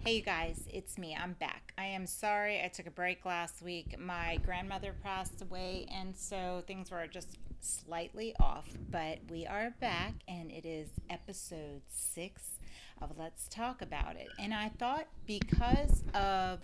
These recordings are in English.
Hey you guys, it's me. I'm back. I am sorry I took a break last week. My grandmother passed away, and so things were just slightly off, but we are back, and it is episode 6 of Let's Talk About It. And I thought because of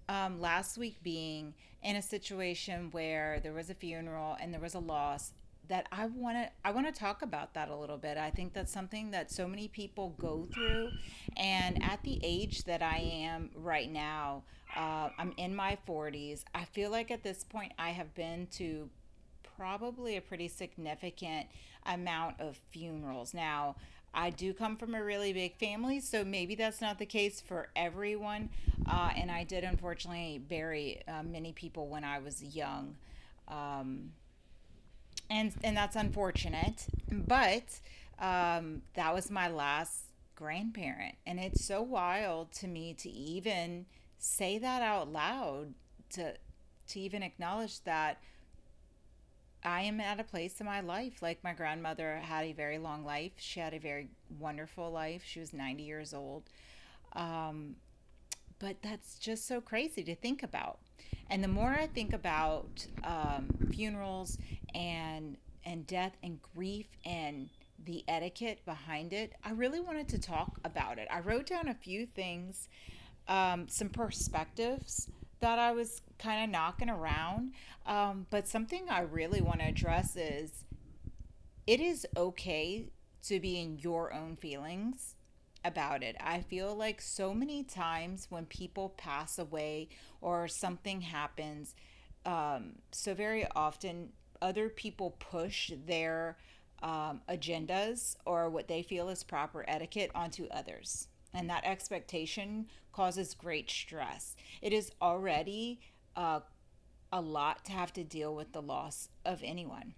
last week being in a situation where there was a funeral and there was a loss, that I want to talk about that a little bit. I think that's something that so many people go through, and at the age that I am right now, I'm in my 40s. I feel like at this point I have been to probably a pretty significant amount of funerals. Now, I do come from a really big family, so maybe that's not the case for everyone. And I did unfortunately bury many people when I was young. Um, and that's unfortunate. But that was my last grandparent, and it's so wild to me to even say that out loud, to even acknowledge that I am at a place in my life. Like, my grandmother had a very long life. She had a very wonderful life. She was 90 years old. Um, but that's just so crazy to think about. And the more I think about funerals and death and grief and the etiquette behind it, I really wanted to talk about it. I wrote down a few things, some perspectives that I was kind of knocking around. But something I really want to address is it is okay to be in your own feelings about it. I feel like so many times when people pass away or something happens, so very often other people push their agendas or what they feel is proper etiquette onto others. And that expectation causes great stress. It is already uh, a lot to have to deal with the loss of anyone.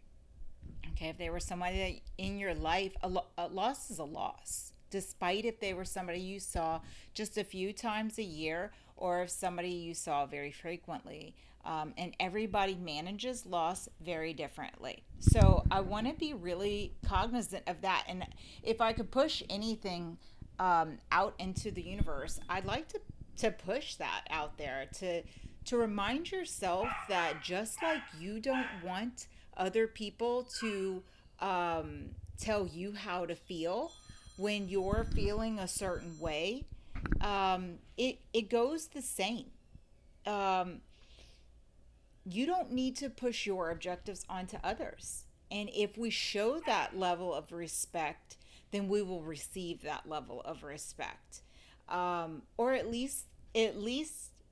Okay, if they were somebody that in your life, a loss is a loss. Despite if they were somebody you saw just a few times a year or if somebody you saw very frequently. And everybody manages loss very differently. So I want to be really cognizant of that. And if I could push anything out into the universe, I'd like to push that out there to remind yourself that just like you don't want other people to tell you how to feel when you're feeling a certain way, it goes the same. Um, you don't need to push your objectives onto others. And if we show that level of respect, then we will receive that level of respect. Or at least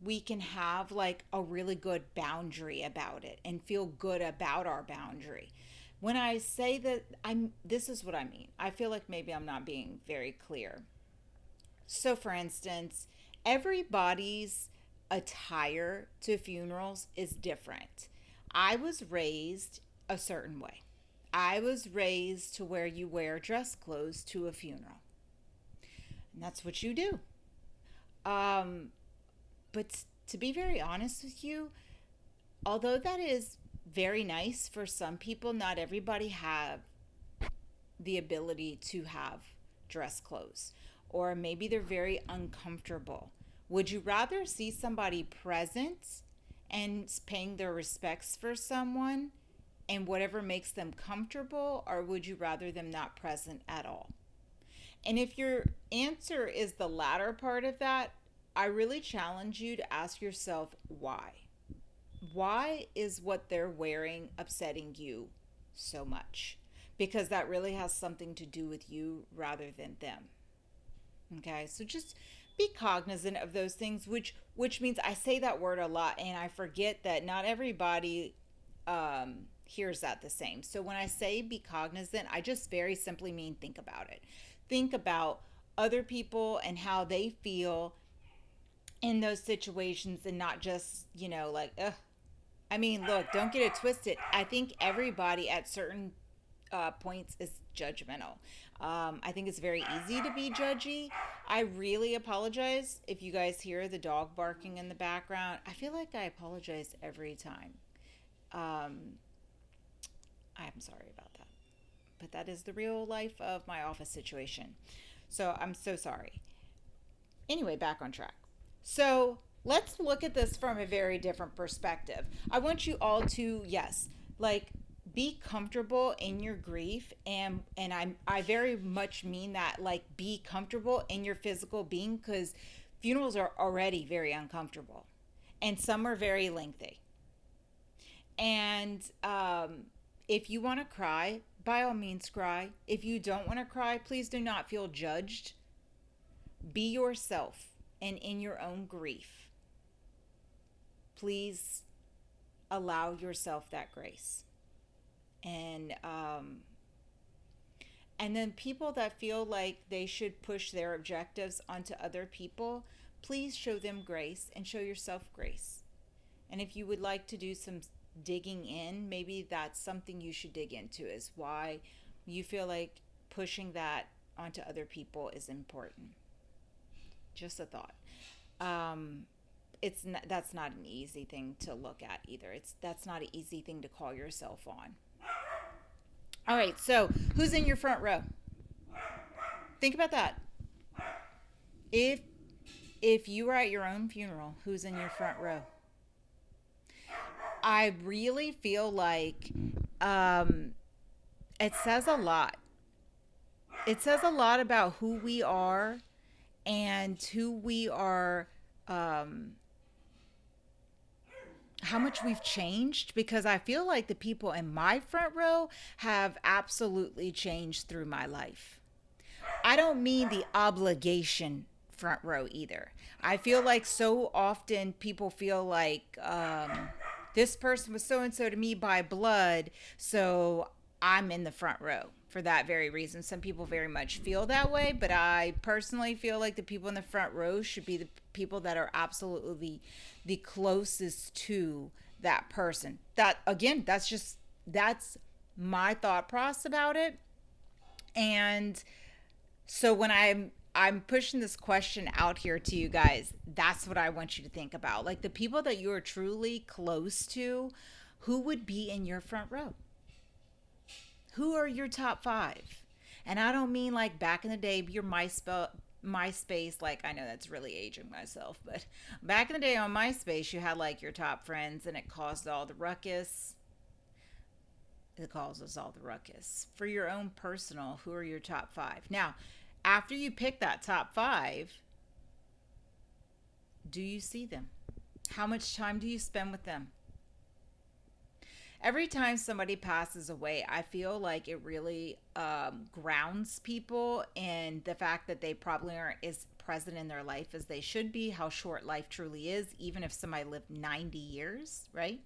we can have like a really good boundary about it and feel good about our boundary. When I say that, I'm this is what I mean. I feel like maybe I'm not being very clear. So, for instance, everybody's attire to funerals is different. I was raised a certain way. I was raised to where you wear dress clothes to a funeral, and that's what you do. Um, but to be very honest with you, although that is very nice for some people, not everybody have the ability to have dress clothes, or maybe they're very uncomfortable. Would you rather see somebody present and paying their respects for someone and whatever makes them comfortable, or would you rather them not present at all? And if your answer is the latter part of that, I really challenge you to ask yourself why. Why is what they're wearing upsetting you so much? Because that really has something to do with you rather than them. Okay, so just be cognizant of those things, which means I say that word a lot, and I forget that not everybody hears that the same. So when I say be cognizant, I just very simply mean think about it. Think about other people and how they feel in those situations, and not just like, ugh. I mean, look, don't get it twisted. I think everybody at certain points is judgmental. I think it's very easy to be judgy. I really apologize if you guys hear the dog barking in the background. I feel like I apologize every time. Um, I'm sorry about that. But that is the real life of my office situation. So I'm so sorry. Anyway, back on track. So let's look at this from a very different perspective. I want you all to, yes, like be comfortable in your grief, and I very much mean that, like be comfortable in your physical being, because funerals are already very uncomfortable and some are very lengthy. And if you want to cry, by all means cry. If you don't want to cry, please do not feel judged. Be yourself, and in your own grief, please allow yourself that grace. And and then people that feel like they should push their objectives onto other people, please show them grace and show yourself grace. And if you would like to do some digging in, maybe that's something you should dig into, is why you feel like pushing that onto other people is important. Just a thought. Um, it's not, that's not an easy thing to look at either. That's not an easy thing to call yourself on. All right, so who's in your front row? Think about that. If if you were at your own funeral, who's in your front row? I really feel like um, it says a lot. It says a lot about who we are and who we are, um, how much we've changed, because I feel like the people in my front row have absolutely changed through my life. I don't mean the obligation front row either. I feel like so often people feel like this person was so and so to me by blood, so I'm in the front row for that very reason. Some people very much feel that way, but I personally feel like the people in the front row should be the people that are absolutely the closest to that person. That, again, that's my thought process about it. And so when I'm pushing this question out here to you guys, that's what I want you to think about. Like the people that you are truly close to, who would be in your front row? Who are your top 5? And I don't mean like back in the day, your MySpace, like I know that's really aging myself, but back in the day on MySpace, you had like your top friends and it caused all the ruckus. It causes all the ruckus. For your own personal, who are your top 5? Now, after you pick that top 5, do you see them? How much time do you spend with them? Every time somebody passes away, I feel like it really grounds people in the fact that they probably aren't as present in their life as they should be, how short life truly is, even if somebody lived 90 years, right?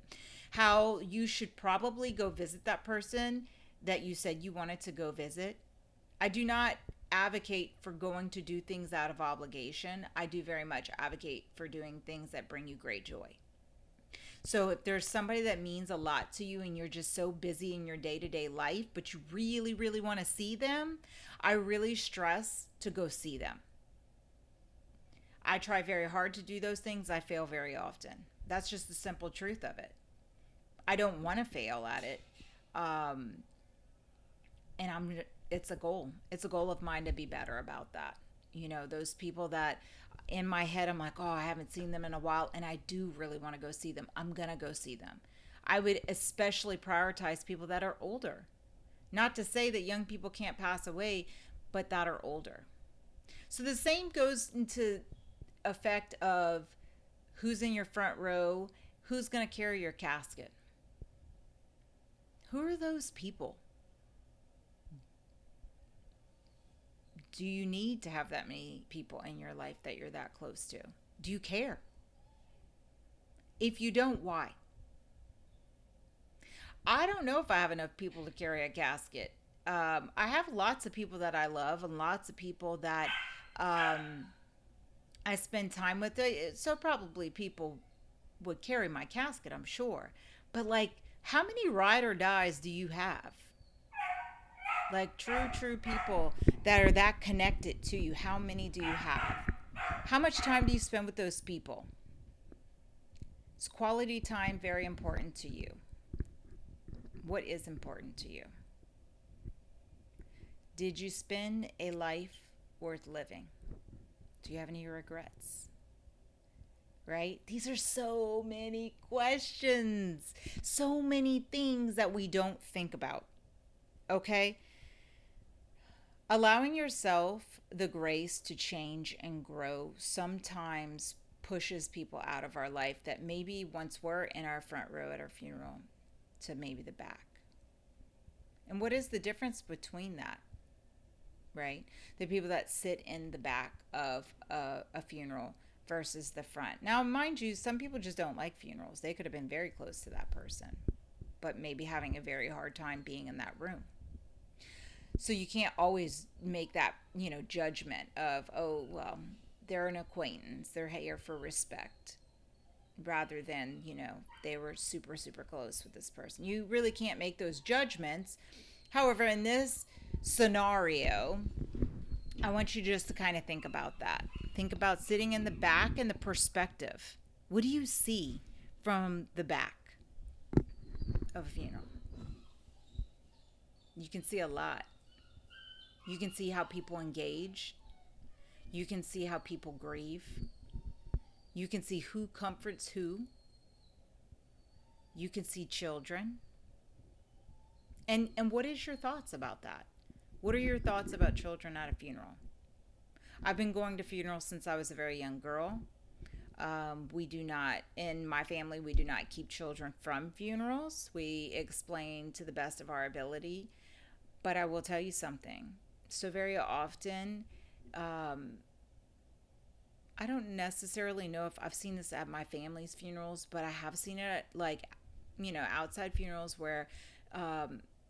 How you should probably go visit that person that you said you wanted to go visit. I do not advocate for going to do things out of obligation. I do very much advocate for doing things that bring you great joy. So if there's somebody that means a lot to you and you're just so busy in your day-to-day life, but you really, really want to see them, I really stress to go see them. I try very hard to do those things. I fail very often. That's just the simple truth of it. I don't want to fail at it. Um, and it's a goal. It's a goal of mine to be better about that. You know, those people that in my head I'm like, oh, I haven't seen them in a while and I do really want to go see them. I'm going to go see them. I would especially prioritize people that are older. Not to say that young people can't pass away, but that are older. So the same goes into effect of who's in your front row, who's going to carry your casket. Who are those people? Do you need to have that many people in your life that you're that close to? Do you care? If you don't, why? I don't know if I have enough people to carry a casket. I have lots of people that I love and lots of people that um, I spend time with. So probably people would carry my casket, I'm sure. But like, how many ride or dies do you have? Like true people that are that connected to you, how many do you have? How much time do you spend with those people? Is quality time very important to you? What is important to you? Did you spend a life worth living? Do you have any regrets? Right? These are so many questions, so many things that we don't think about. Okay? Allowing yourself the grace to change and grow sometimes pushes people out of our life that maybe once were in our front row at our funeral to maybe the back. And what is the difference between that, right? The people that sit in the back of a funeral versus the front. Now, mind you, some people just don't like funerals. They could have been very close to that person, but maybe having a very hard time being in that room. So you can't always make that, judgment of, oh, well, they're an acquaintance. They're here for respect rather than, they were super, super close with this person. You really can't make those judgments. However, in this scenario, I want you just to kind of think about that. Think about sitting in the back and the perspective. What do you see from the back of a funeral? You can see a lot. You can see how people engage. You can see how people grieve. You can see who comforts who. You can see children. And what is your thoughts about that? What are your thoughts about children at a funeral? I've been going to funerals since I was a very young girl. We do not, in my family, we do not keep children from funerals. We explain to the best of our ability. But I will tell you something. So, very often, I don't necessarily know if I've seen this at my family's funerals, but I have seen it at, like, outside funerals where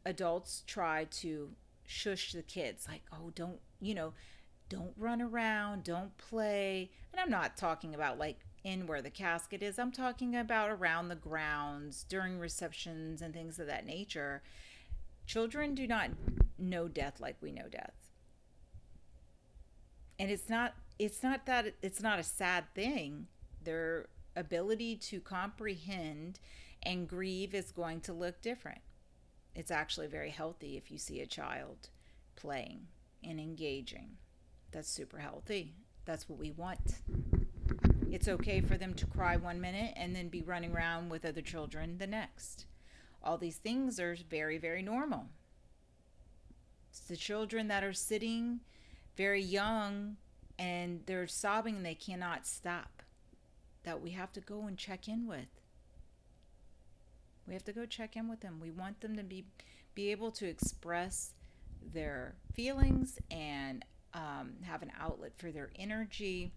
adults try to shush the kids, like, oh, don't run around, don't play. And I'm not talking about like in where the casket is, I'm talking about around the grounds during receptions and things of that nature. Children do not know death like we know death. And it's not that it's not a sad thing. Their ability to comprehend and grieve is going to look different. It's actually very healthy if you see a child playing and engaging. That's super healthy. That's what we want. It's okay for them to cry 1 minute and then be running around with other children the next. All these things are very, very normal. It's the children that are sitting very young and they're sobbing and they cannot stop that we have to go and check in with. We have to go check in with them. We want them to be able to express their feelings and have an outlet for their energy.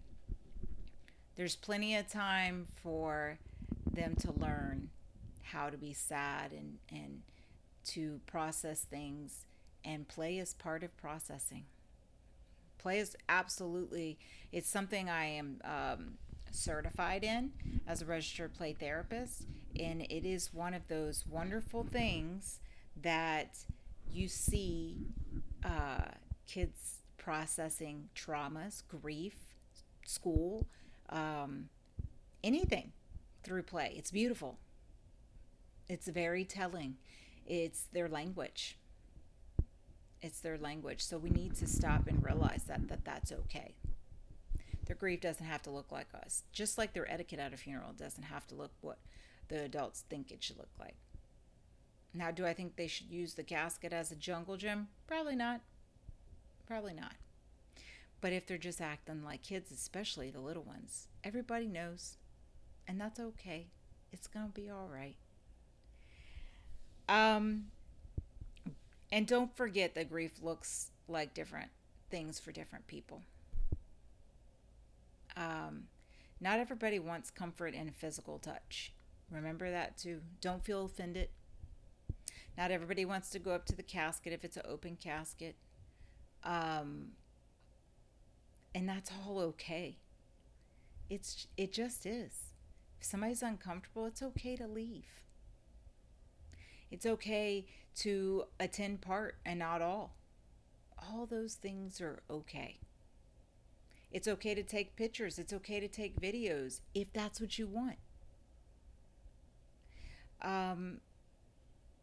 There's plenty of time for them to learn how to be sad and to process things, and play is part of processing. Play is absolutely, it's something I am certified in as a registered play therapist, and it is one of those wonderful things that you see kids processing traumas, grief, school, anything through play. It's beautiful. It's very telling. It's their language. It's their language. So we need to stop and realize that's okay. Their grief doesn't have to look like us. Just like their etiquette at a funeral doesn't have to look what the adults think it should look like. Now, do I think they should use the casket as a jungle gym? Probably not. Probably not. But if they're just acting like kids, especially the little ones, everybody knows. And that's okay. It's going to be all right. And don't forget that grief looks like different things for different people. Not everybody wants comfort and physical touch. Remember that too. Don't feel offended. Not everybody wants to go up to the casket if it's an open casket. And that's all okay. It just is. If somebody's uncomfortable, it's okay to leave. It's okay to attend part and not all. All those things are okay. It's okay to take pictures. It's okay to take videos if that's what you want.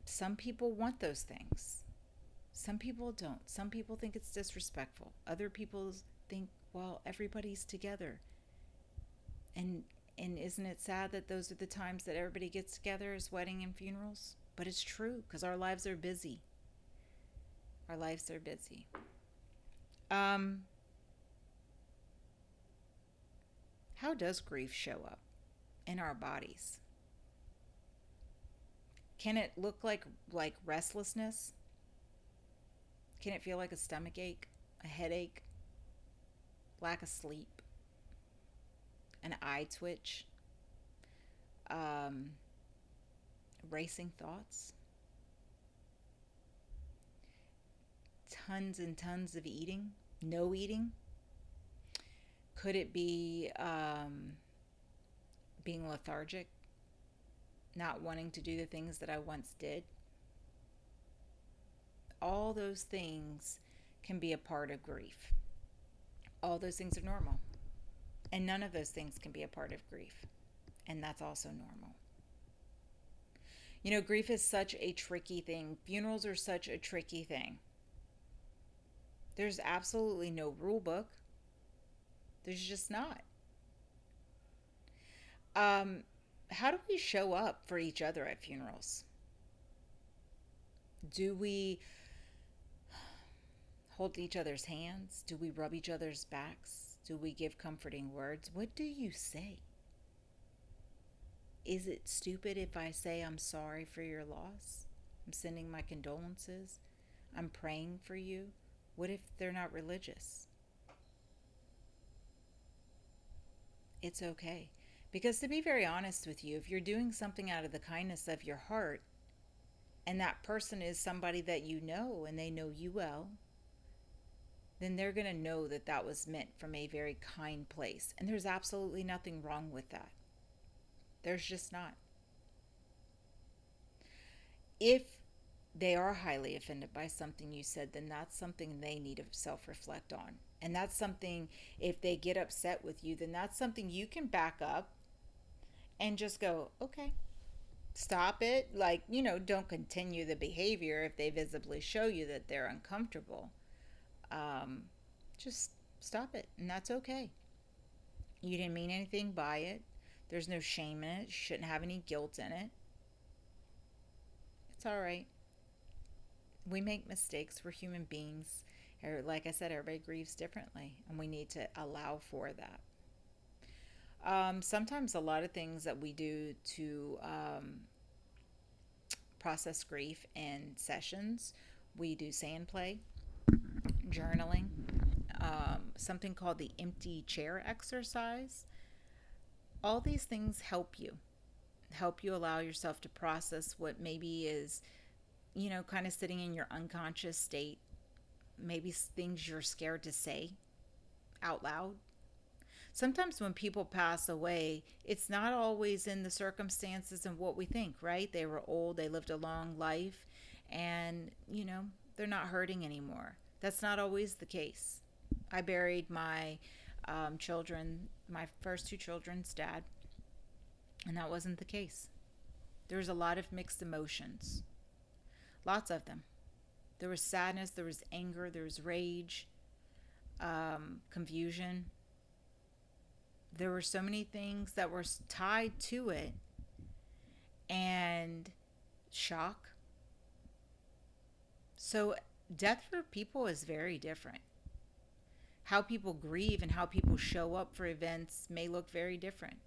Some people want those things. Some people don't. Some people think it's disrespectful. Other people think, well, everybody's together. And isn't it sad that those are the times that everybody gets together, is wedding and funerals? But it's true, because our lives are busy. Our lives are busy. Um, how does grief show up in our bodies? Can it look like restlessness? Can it feel like a stomach ache, a headache, lack of sleep, an eye twitch, um, racing thoughts, tons and tons of eating, no eating? Could it be being lethargic, not wanting to do the things that I once did? All those things can be a part of grief. All those things are normal. And none of those things can be a part of grief. And that's also normal. You know, grief is such a tricky thing. Funerals are such a tricky thing. There's absolutely no rule book. There's just not. Um, how do we show up for each other at funerals? Do we hold each other's hands? Do we rub each other's backs? Do we give comforting words? What do you say? Is it stupid if I say I'm sorry for your loss? I'm sending my condolences. I'm praying for you. What if they're not religious? It's okay. Because to be very honest with you, if you're doing something out of the kindness of your heart, and that person is somebody that you know and they know you well, then they're going to know that that was meant from a very kind place. And there's absolutely nothing wrong with that. There's just not. If they are highly offended by something you said, then that's something they need to self reflect on. And that's something, if they get upset with you, then that's something you can back up and just go, okay, stop it. Like, don't continue the behavior if they visibly show you that they're uncomfortable. Um, just stop it. And that's okay. You didn't mean anything by it. There's no shame in it. You shouldn't have any guilt in it. It's all right. We make mistakes. We're human beings. Like I said, everybody grieves differently, and we need to allow for that. Sometimes a lot of things that we do to process grief in sessions, we do sand play, journaling, something called the empty chair exercise. All these things help you allow yourself to process what maybe is, kind of sitting in your unconscious state, maybe things you're scared to say out loud. Sometimes when people pass away, it's not always in the circumstances and what we think, right? They were old, they lived a long life, and, they're not hurting anymore. That's not always the case. I buried my my first two children's dad, and that wasn't the case. There was a lot of mixed emotions, lots of them. There was sadness, there was anger, there was rage, confusion. There were so many things that were tied to it, and shock. So, death for people is very different. How people grieve and how people show up for events may look very different.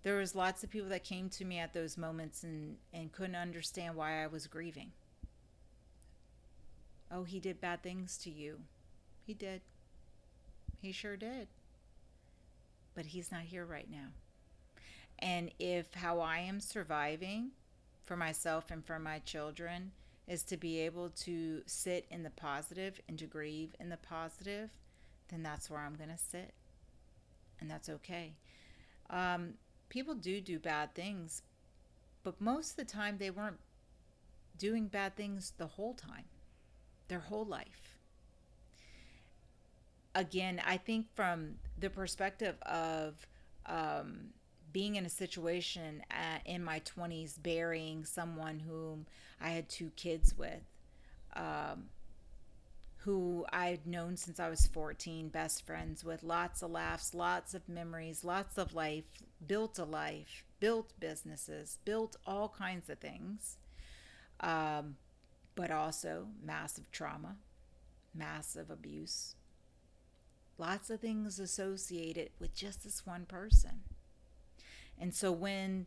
There was lots of people that came to me at those moments and couldn't understand why I was grieving. Oh, he did bad things to you. He did. He sure did. But he's not here right now. And if how I am surviving for myself and for my children is to be able to sit in the positive and to grieve in the positive, then that's where I'm going to sit. And that's okay. Um, People do bad things, but most of the time they weren't doing bad things the whole time, their whole life. Again, I think from the perspective of being in a situation in my 20s, burying someone whom I had two kids with, um, who I've known since I was 14, best friends with, lots of laughs, lots of memories, lots of life, built businesses, built all kinds of things, um, but also massive trauma, massive abuse, lots of things associated with just this one person. And so when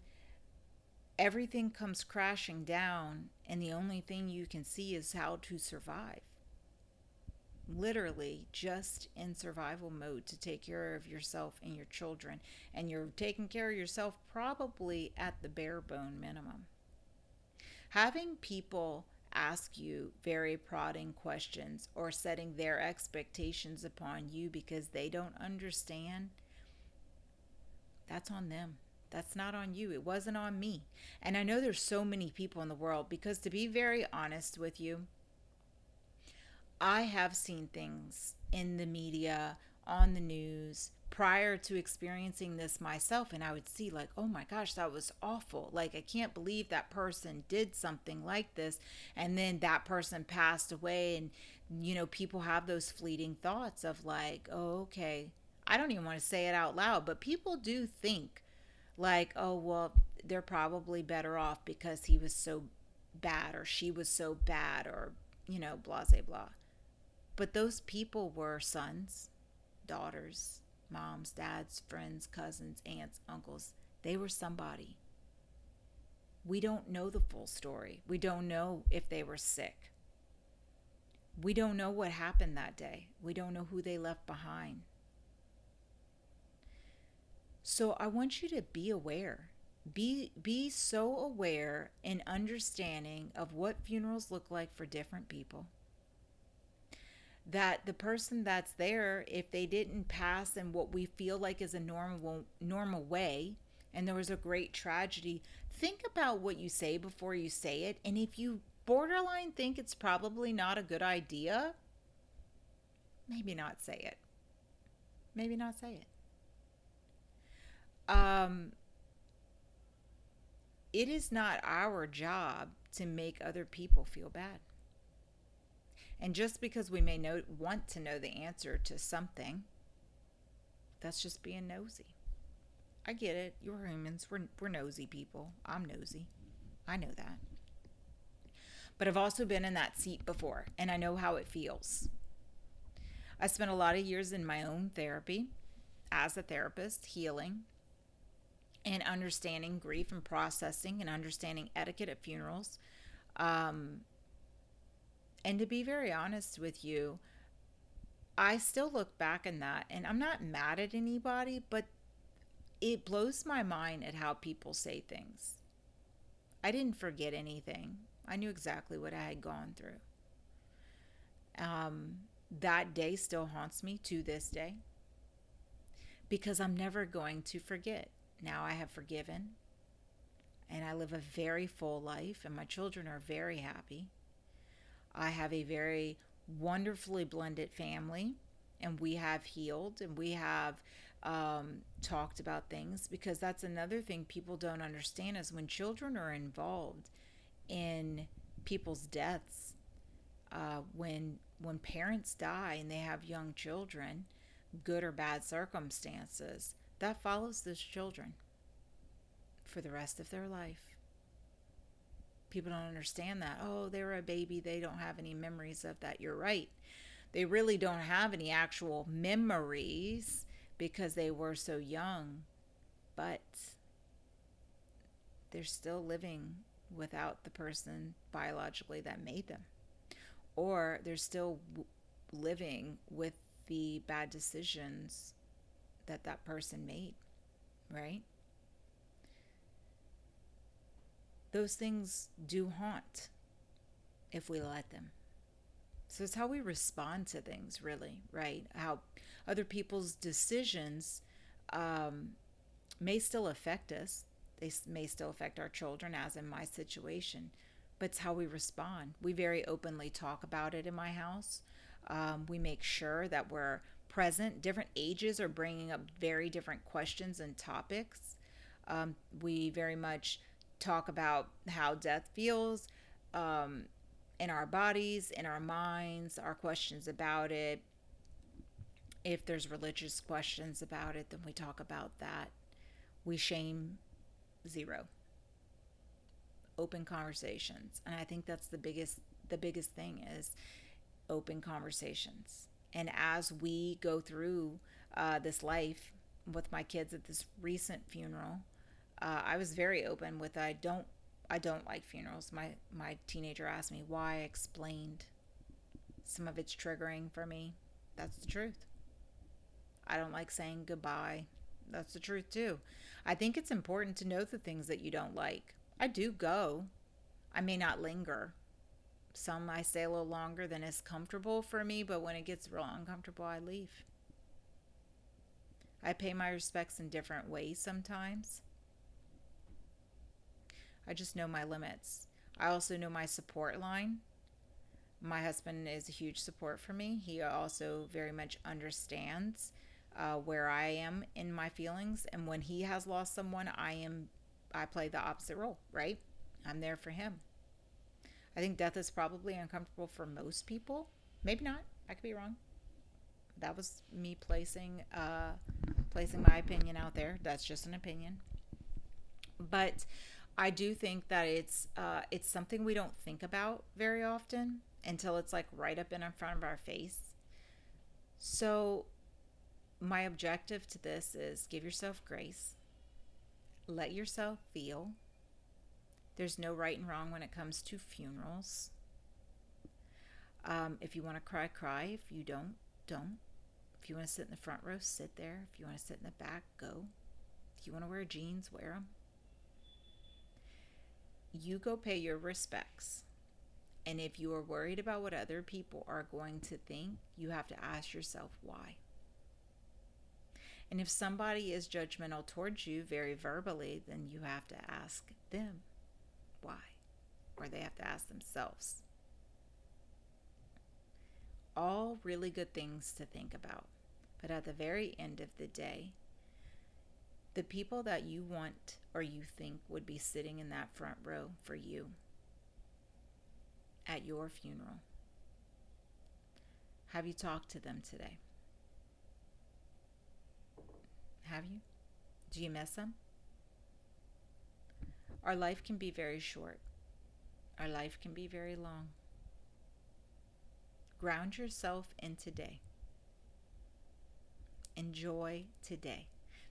everything comes crashing down and the only thing you can see is how to survive, literally just in survival mode to take care of yourself and your children, and you're taking care of yourself probably at the bare bone minimum. Having people ask you very prodding questions or setting their expectations upon you because they don't understand, that's on them. That's not on you. It wasn't on me. And I know there's so many people in the world because, to be very honest with you, I have seen things in the media, on the news, prior to experiencing this myself, and I would see, like, oh my gosh, that was awful. Like, I can't believe that person did something like this, and then that person passed away. And, people have those fleeting thoughts of, like, oh, okay. I don't even want to say it out loud, but people do think, like, oh, well, they're probably better off because he was so bad or she was so bad, or, blah, blah, blah. But those people were sons, daughters, moms, dads, friends, cousins, aunts, uncles. They were somebody. We don't know the full story. We don't know if they were sick. We don't know what happened that day. We don't know who they left behind. So I want you to be aware. Be so aware and understanding of what funerals look like for different people, that the person that's there, if they didn't pass in what we feel like is a normal way, and there was a great tragedy, think about what you say before you say it. And if you borderline think it's probably not a good idea, maybe not say it. Maybe not say it. Um, it is not our job to make other people feel bad. And just because we may want to know the answer to something, that's just being nosy. I get it. You're humans. We're nosy people. I'm nosy. I know that. But I've also been in that seat before, and I know how it feels. I spent a lot of years in my own therapy as a therapist, healing and understanding grief and processing and understanding etiquette at funerals. Um, and to be very honest with you, I still look back in that, and I'm not mad at anybody, but it blows my mind at how people say things. I didn't forget anything. I knew exactly what I had gone through. Um, that day still haunts me to this day because I'm never going to forget. Now I have forgiven, and I live a very full life, and my children are very happy. I have a very wonderfully blended family, and we have healed, and we have talked about things, because that's another thing people don't understand is when children are involved in people's deaths, when parents die and they have young children, good or bad circumstances, that follows those children for the rest of their life. People don't understand that. Oh, they're a baby. They don't have any memories of that. You're right. They really don't have any actual memories because they were so young, but they're still living without the person biologically that made them. Or they're still living with the bad decisions that person made, right? Those things do haunt if we let them. So it's how we respond to things, really, right? How other people's decisions um, may still affect us. They may still affect our children, as in my situation, but it's how we respond. We very openly talk about it in my house. We make sure that we're present. Different ages are bringing up very different questions and topics. We very much talk about how death feels, um, in our bodies, in our minds, our questions about it. If there's religious questions about it, then we talk about that. We shame zero. Open conversations. And I think that's the biggest thing is open conversations. And as we go through this life with my kids at this recent funeral, I was very open with I don't like funerals. My teenager asked me why. I explained some of it's triggering for me. That's the truth. I don't like saying goodbye. That's the truth too. I think it's important to know the things that you don't like. I do go. I may not linger. Some I stay a little longer than is comfortable for me, but when it gets real uncomfortable, I leave. I pay my respects in different ways sometimes. I just know my limits. I also know my support line. My husband is a huge support for me. He also very much understands where I am in my feelings, and when he has lost someone, I play the opposite role, right? I'm there for him. I think death is probably uncomfortable for most people. Maybe not. I could be wrong. That was me placing my opinion out there. That's just an opinion. But I do think that it's something we don't think about very often until it's like right up in front of our face. So my objective to this is give yourself grace. Let yourself feel. There's no right and wrong when it comes to funerals. If you want to cry, cry. If you don't, don't. If you want to sit in the front row, sit there. If you want to sit in the back, go. If you want to wear jeans, wear them. You go pay your respects. And if you are worried about what other people are going to think, you have to ask yourself why. And if somebody is judgmental towards you very verbally, then you have to ask them why. Or they have to ask themselves. All really good things to think about. But at the very end of the day, the people that you want or you think would be sitting in that front row for you at your funeral, have you talked to them today? Have you? Do you miss them? Our life can be very short. Our life can be very long. Ground yourself in today. Enjoy today.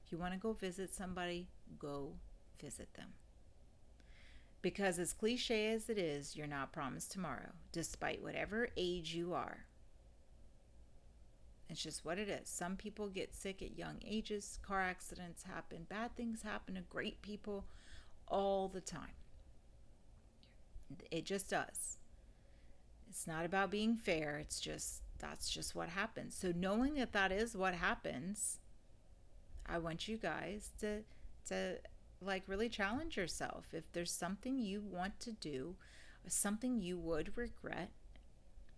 If you want to go visit somebody, go visit them. Because as cliche as it is, you're not promised tomorrow, despite whatever age you are. It's just what it is. Some people get sick at young ages. Car accidents happen. Bad things happen to great people all the time. It just does. It's not about being fair. That's just what happens. So knowing that that is what happens, I want you guys to like really challenge yourself. If there's something you want to do, something you would regret,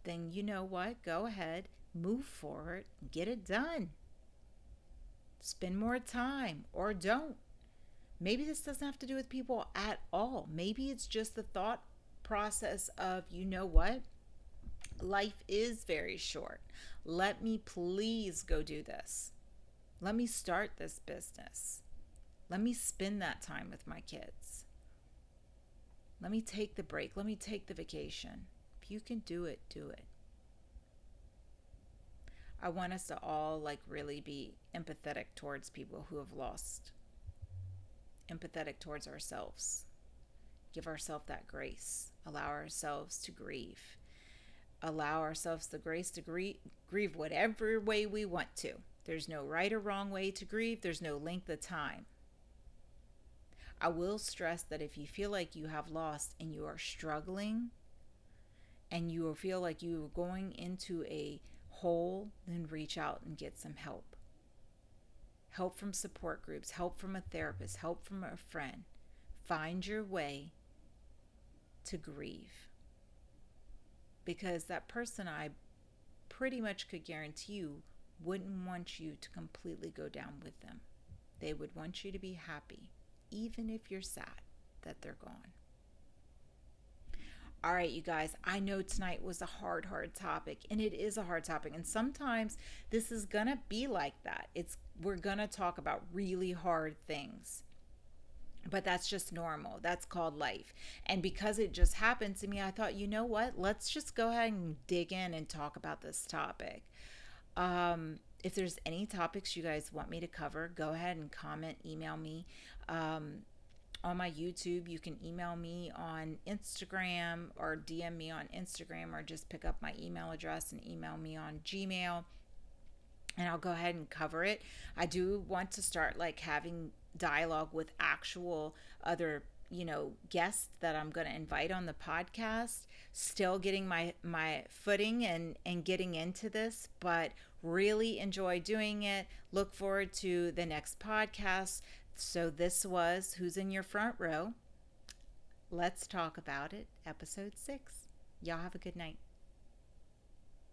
then you know what? Go ahead, move forward, get it done. Spend more time or don't. Maybe this doesn't have to do with people at all. Maybe it's just the thought process of, you know what? Life is very short. Let me please go do this. Let me start this business. Let me spend that time with my kids. Let me take the break. Let me take the vacation. If you can do it, do it. I want us to all like really be empathetic towards people who have lost. Empathetic towards ourselves. Give ourselves that grace. Allow ourselves to grieve. Allow ourselves the grace to grieve whatever way we want to. There's no right or wrong way to grieve. There's no length of time. I will stress that if you feel like you have lost and you are struggling and you feel like you are going into a hole, then reach out and get some help. Help from support groups, help from a therapist, help from a friend. Find your way to grieve. Because that person, I pretty much could guarantee you, wouldn't want you to completely go down with them. They would want you to be happy, even if you're sad that they're gone. All right, you guys, I know tonight was a hard topic, and it is a hard topic. And sometimes this is going to be like that. We're going to talk about really hard things. But that's just normal. That's called life. And because it just happened to me, I thought, you know what? Let's just go ahead and dig in and talk about this topic. If there's any topics you guys want me to cover, go ahead and comment, email me. Um, on my YouTube, you can email me on Instagram or DM me on Instagram, or just pick up my email address and email me on Gmail, and I'll go ahead and cover it. I do want to start like having dialogue with actual other, guests that I'm going to invite on the podcast. Still getting my footing and getting into this, but really enjoy doing it. Look forward to the next podcast. So this was Who's in Your Front Row. Let's talk about it, episode 6. Y'all have a good night.